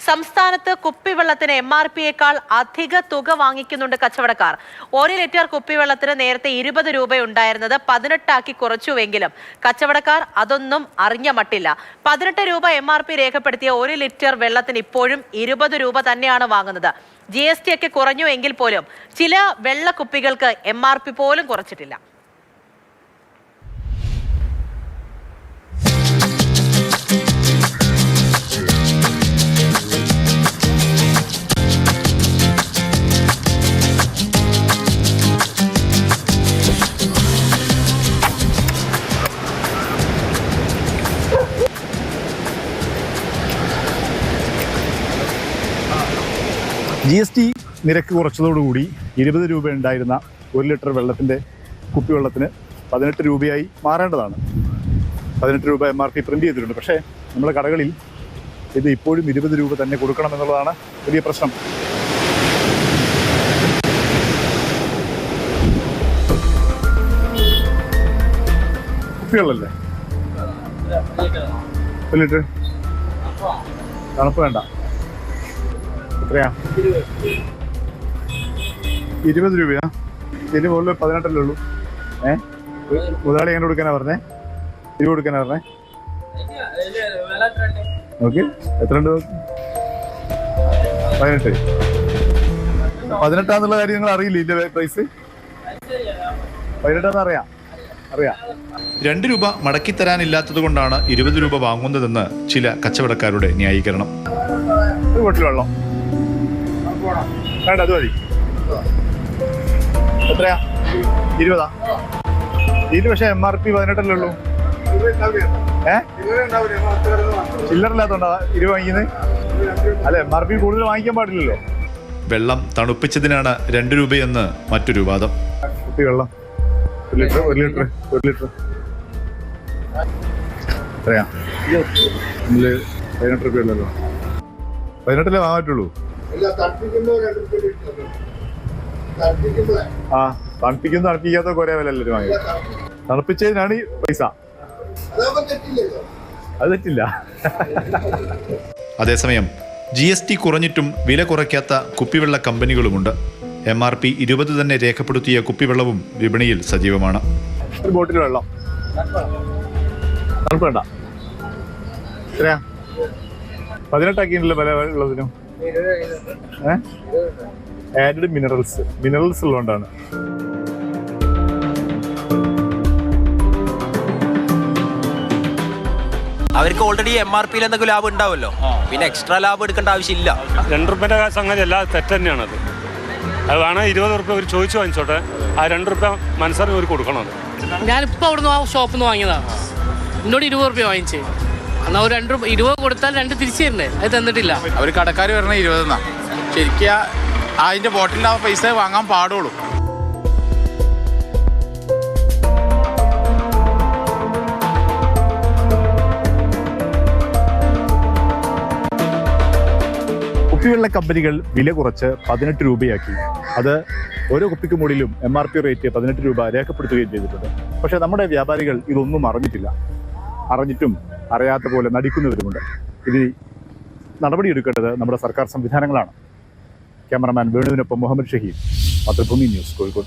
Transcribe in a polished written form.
സംസ്ഥാനത്ത് കുപ്പിവെള്ളത്തിന് MRP-യേക്കാൾ അധിക തുക വാങ്ങിക്കുന്നുണ്ട് കച്ചവടക്കാർ. 1 ലിറ്റർ കുപ്പിവെള്ളത്തിന് നേരത്തെ 20 രൂപയുണ്ടായിരുന്നത് 18 ആക്കി കുറച്ചുവെങ്കിലും കച്ചവടക്കാർ അതൊന്നും അറിഞ്ഞ മട്ടില്ല. 18 രൂപ MRP രേഖപ്പെടുത്തിയ 1 ലിറ്റർ വെള്ളത്തിന് ഇപ്പോഴും 20 രൂപ തന്നെയാണ് വാങ്ങുന്നത്. GST ഒക്കെ കുറഞ്ഞു എങ്കിൽ പോലും ചില വെള്ളക്കുപ്പികൾക്ക് MRP പോലും കുറച്ചിട്ടില്ല. GST നിരക്ക് കുറച്ചതോടുകൂടി 20 രൂപ ഉണ്ടായിരുന്ന 1 ലിറ്റർ വെള്ളത്തിൻ്റെ കുപ്പിവെള്ളത്തിന് 18 രൂപയായി മാറേണ്ടതാണ്. 18 രൂപ MRP പ്രിൻ്റ് ചെയ്തിട്ടുണ്ട്. പക്ഷേ നമ്മുടെ കടകളിൽ ഇത് ഇപ്പോഴും 20 രൂപ തന്നെ കൊടുക്കണമെന്നുള്ളതാണ് വലിയ പ്രശ്നം. കുപ്പിവെള്ളമല്ലേ 1 ലിറ്റർ? തണുപ്പ് വേണ്ട. എത്രയാ? 20 രൂപയാ? ഇതിന് മുകളിൽ 18 ഉള്ളൂ. മുതലാളി എങ്ങനെ കൊടുക്കാനാ പറഞ്ഞേ? 20 കൊടുക്കാനാ പറഞ്ഞേ? ഓക്കെ, എത്ര ഉണ്ട്? 18. 18 കാര്യം നിങ്ങൾ അറിയില്ല? ഇതിന്റെ പ്രൈസ് 18 അറിയാം. 2 രൂപ മടക്കിത്തരാനില്ലാത്തത് കൊണ്ടാണ് 20 രൂപ വാങ്ങുന്നതെന്ന് ചില കച്ചവടക്കാരുടെ ന്യായീകരണം. ഒരു ബോട്ടിൽ വെള്ളം വേണ്ട, അത് മതി. എത്രയാ? 20. ഇതിന് പക്ഷേ MRP 18 ഉള്ളൂ. ചില്ലറില്ലാത്തോണ്ടാ 20 വാങ്ങിക്കുന്നത്? അല്ല, MRP കൂടുതൽ വാങ്ങിക്കാൻ പാടില്ലല്ലോ. വെള്ളം തണുപ്പിച്ചതിനാണ് 2 രൂപയെന്ന് മറ്റൊരു വാദം. കുപ്പി വെള്ളം 1 ലിറ്റർ എത്രയാ? 18 രൂപ ഉള്ളല്ലോ. 18 വാങ്ങാൻ പറ്റുള്ളൂ. ആ, തണുപ്പിക്കാത്ത കുറേ വില എല്ലാവരും വാങ്ങി. തണുപ്പിച്ചതിനാണ് ഈ പൈസ. അത് തെറ്റില്ല. അതേസമയം GST കുറഞ്ഞിട്ടും വില കുറയ്ക്കാത്ത കുപ്പിവെള്ള കമ്പനികളുമുണ്ട്. MRP 20 തന്നെ രേഖപ്പെടുത്തിയ കുപ്പിവെള്ളവും വിപണിയിൽ സജീവമാണ്. ഒരു ബോട്ടിൽ വെള്ളം തണുപ്പ് വേണ്ട. എത്രയാ? 18 ആക്കിയിട്ടുള്ള വില ഉള്ളതിനും ആഡഡ് മിനറൽസ് ഉള്ളതുകൊണ്ടാണ്. അവർക്ക് ഓൾറെഡി MRP എന്തെങ്കിലും ലാഭം ഉണ്ടാവുമല്ലോ, പിന്നെ എക്സ്ട്രാ ലാഭം എടുക്കേണ്ട ആവശ്യമില്ല. 2 രൂപയുടെ സംഗതി അല്ല, തെറ്റ് തന്നെയാണത്. അത് വേണം 20 രൂപ അവർ ചോദിച്ചു വാങ്ങിച്ചോട്ടെ. ആ 2 രൂപ മനസ്സറിഞ്ഞ് അവർ കൊടുക്കണം. ഞാനിപ്പോൾ അവിടുന്ന് ആ ഷോപ്പിൽ നിന്ന് വാങ്ങിയതാണ്. എന്നോട് 20 രൂപ വാങ്ങിച്ചേ. എന്നാൽ ഒരു 2 രൂപ 20 കൊടുത്താൽ 2 തിരിച്ചു തരണ്ടേ? അത് തന്നിട്ടില്ല. അവർ കടക്കാർ വരണ 20 എന്നാ. ശരിക്കും അതിൻ്റെ ബോട്ടിലിൻ്റെ ആ പൈസ വാങ്ങാൻ പാടുള്ളൂ. കുപ്പിവെള്ള കമ്പനികൾ വില കുറച്ച് 18 രൂപയാക്കി. അത് ഓരോ കുപ്പിക്ക് മുകളിലും MRP റേറ്റ് 18 രൂപ രേഖപ്പെടുത്തുകയും ചെയ്തിട്ടുണ്ട്. പക്ഷേ നമ്മുടെ വ്യാപാരികൾ ഇതൊന്നും അറിഞ്ഞിട്ടില്ല. അറിഞ്ഞിട്ടും അറിയാത്ത പോലെ നടിക്കുന്നവരുമുണ്ട്. ഇതിൽ നടപടിയെടുക്കേണ്ടത് നമ്മുടെ സർക്കാർ സംവിധാനങ്ങളാണ്. ക്യാമറമാൻ വേണുവിനൊപ്പം മുഹമ്മദ് ഷഹീദ്, മാതൃഭൂമി ന്യൂസ്, കോഴിക്കോട്.